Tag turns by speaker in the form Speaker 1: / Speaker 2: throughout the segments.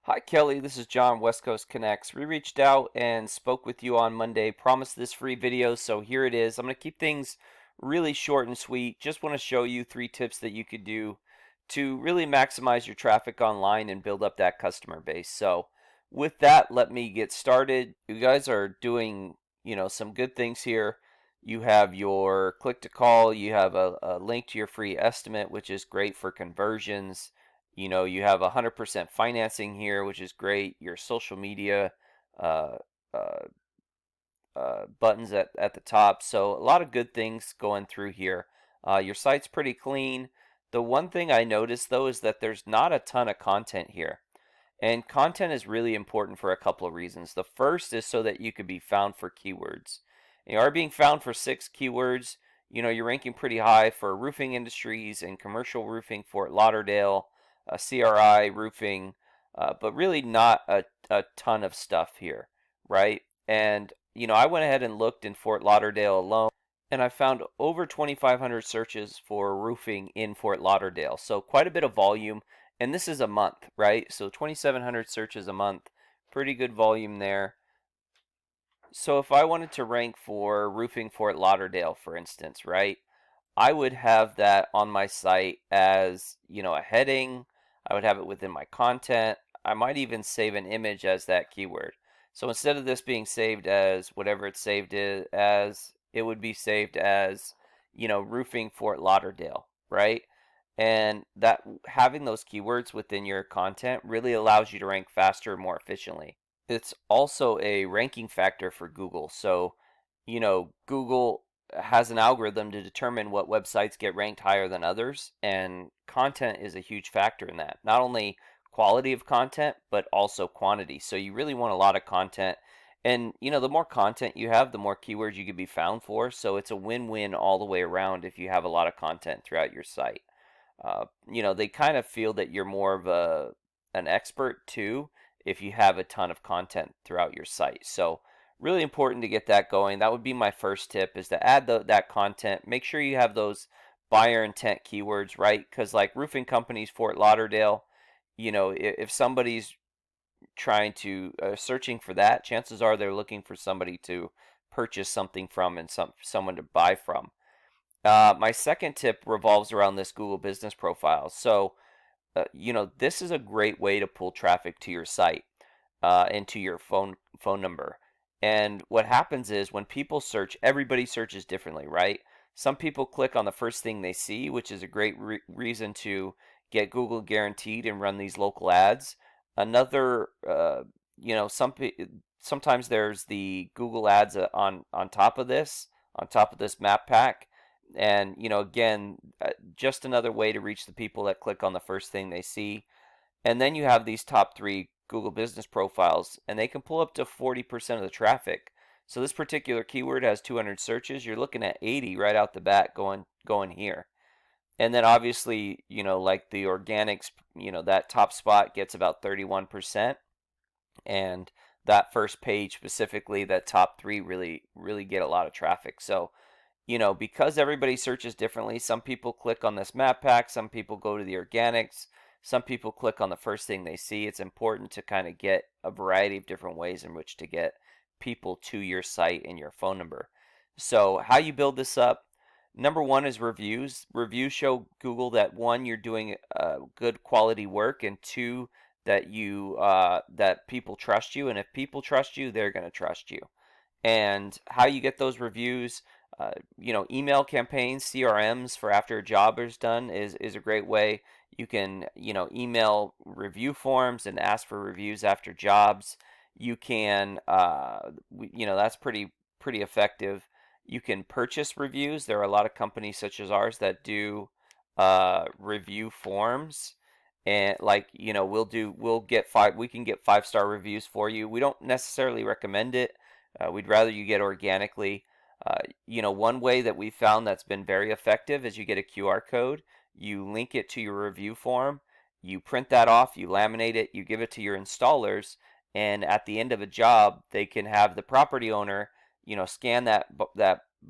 Speaker 1: Hi, Kelly. This is John, West Coast Connects. We reached out and spoke with you on Monday. Promised this free video, so here it is. I'm going to keep things really short and sweet. Just want to show you 3 tips that you could do to really maximize your traffic online and build up that customer base. So, with that, let me get started. You guys are doing, some good things here. You have your click to call, you have a link to your free estimate, which is great for conversions. You have 100% financing here, which is great. Your social media uh, uh, buttons at the top. So a lot of good things going through here. Your site's pretty clean. The one thing I noticed though is that there's not a ton of content here. And content is really important for a couple of reasons. The first is so that you could be found for keywords. You are being found for 6 keywords. You're ranking pretty high for roofing industries and commercial roofing, Fort Lauderdale, CRI roofing, but really not a ton of stuff here, right? And, I went ahead and looked in Fort Lauderdale alone, and I found over 2,500 searches for roofing in Fort Lauderdale. So quite a bit of volume. And this is a month, right? So 2,700 searches a month, pretty good volume there. So if I wanted to rank for roofing Fort Lauderdale, for instance, right, I would have that on my site as, a heading. I would have it within my content. I might even save an image as that keyword. So instead of this being saved as whatever it's saved as, it would be saved as, roofing Fort Lauderdale, right? And that having those keywords within your content really allows you to rank faster and more efficiently. It's also a ranking factor for Google. So, Google has an algorithm to determine what websites get ranked higher than others, and content is a huge factor in that. Not only quality of content, but also quantity. So you really want a lot of content. And, the more content you have, the more keywords you could be found for. So it's a win-win all the way around if you have a lot of content throughout your site. They kind of feel that you're more of an expert too if you have a ton of content throughout your site. So really important to get that going. That would be my first tip, is to add that content. Make sure you have those buyer intent keywords, right? Because like roofing companies, Fort Lauderdale, if somebody's trying to searching for that, chances are they're looking for somebody to purchase something from and someone to buy from. My second tip revolves around this Google Business Profile. So, this is a great way to pull traffic to your site and to your phone number. And what happens is when people search, everybody searches differently, right? Some people click on the first thing they see, which is a great reason to get Google guaranteed and run these local ads. Another, you know, some sometimes there's the Google ads on top of this, map pack. And, again, just another way to reach the people that click on the first thing they see. And then you have these top 3 Google business profiles, and they can pull up to 40% of the traffic. So this particular keyword has 200 searches. You're looking at 80 right out the bat going here. And then obviously, like the organics, that top spot gets about 31%, and that first page specifically, that top 3 really get a lot of traffic. So, because everybody searches differently, some people click on this map pack, some people go to the organics, some people click on the first thing they see. It's important to kind of get a variety of different ways in which to get people to your site and your phone number. So, how you build this up? Number one is reviews. Reviews show Google that, one, you're doing good quality work, and two, that people trust you. And if people trust you, they're going to trust you. And how you get those reviews? Email campaigns, CRMs for after a job is done is a great way. You can, email review forms and ask for reviews after jobs. You can, that's pretty effective. You can purchase reviews. There are a lot of companies such as ours that do review forms, and like, we can get 5-star reviews for you. We don't necessarily recommend it. We'd rather you get organically. One way that we found that's been very effective is you get a QR code, you link it to your review form, you print that off, you laminate it, you give it to your installers, and at the end of a job, they can have the property owner, scan that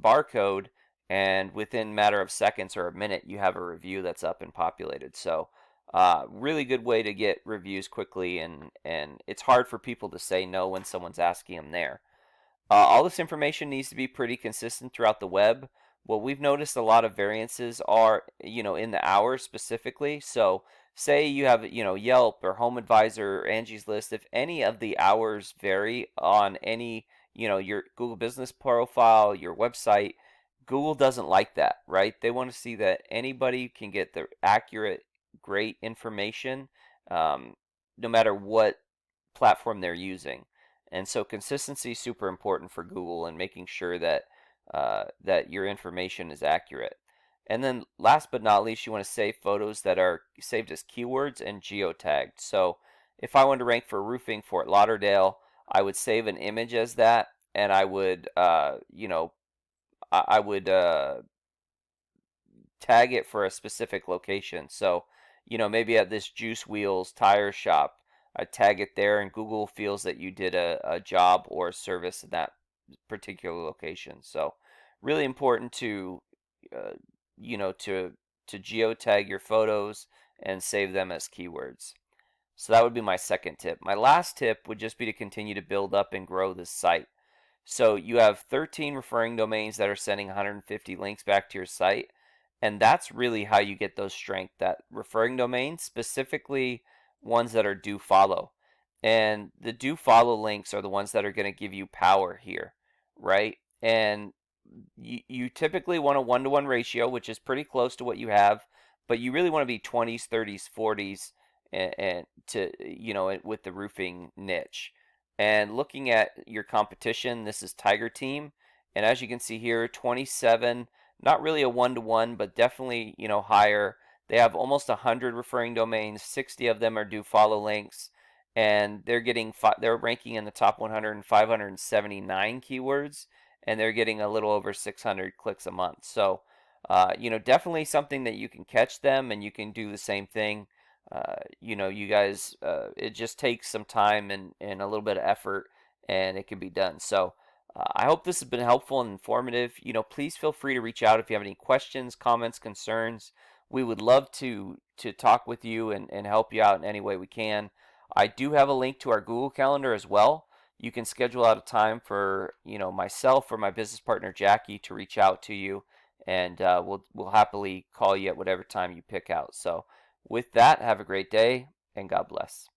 Speaker 1: barcode, and within a matter of seconds or a minute, you have a review that's up and populated. So, Really good way to get reviews quickly, and it's hard for people to say no when someone's asking them there. All this information needs to be pretty consistent throughout the web. What we've noticed a lot of variances are, in the hours specifically. So, say you have, Yelp or Home Advisor or Angie's List. If any of the hours vary on any, your Google Business profile, your website, Google doesn't like that, right? They want to see that anybody can get the accurate, great information, um, no matter what platform they're using. And so consistency is super important for Google and making sure that that your information is accurate. And then last but not least, you want to save photos that are saved as keywords and geotagged. So if I wanted to rank for Roofing Fort Lauderdale, I would save an image as that, and I would, I would tag it for a specific location. So, maybe at this Juice Wheels tire shop, I tag it there, and Google feels that you did a job or a service in that particular location. So, really important to, uh, to geotag your photos and save them as keywords. So that would be my second tip. My last tip would just be to continue to build up and grow this site. So you have 13 referring domains that are sending 150 links back to your site. And that's really how you get those strength, that referring domains, specifically ones that are do follow. And the do follow links are the ones that are going to give you power here, right? And you typically want a 1-to-1 ratio, which is pretty close to what you have, but you really want to be 20s, 30s, 40s, and to, with the roofing niche. And looking at your competition, this is Tiger Team. And as you can see here, 27, not really a 1-to-1, but definitely, higher. They have almost 100 referring domains. 60 of them are do follow links. And they're ranking in the top 100 and 579 keywords, and they're getting a little over 600 clicks a month. So, definitely something that you can catch them, and you can do the same thing. You guys, it just takes some time and a little bit of effort, and it can be done. So, I hope this has been helpful and informative. Please feel free to reach out if you have any questions, comments, concerns. We would love to talk with you and help you out in any way we can. I do have a link to our Google Calendar as well. You can schedule out a time for, myself or my business partner Jackie to reach out to you, and we'll happily call you at whatever time you pick out. So with that, have a great day, and God bless.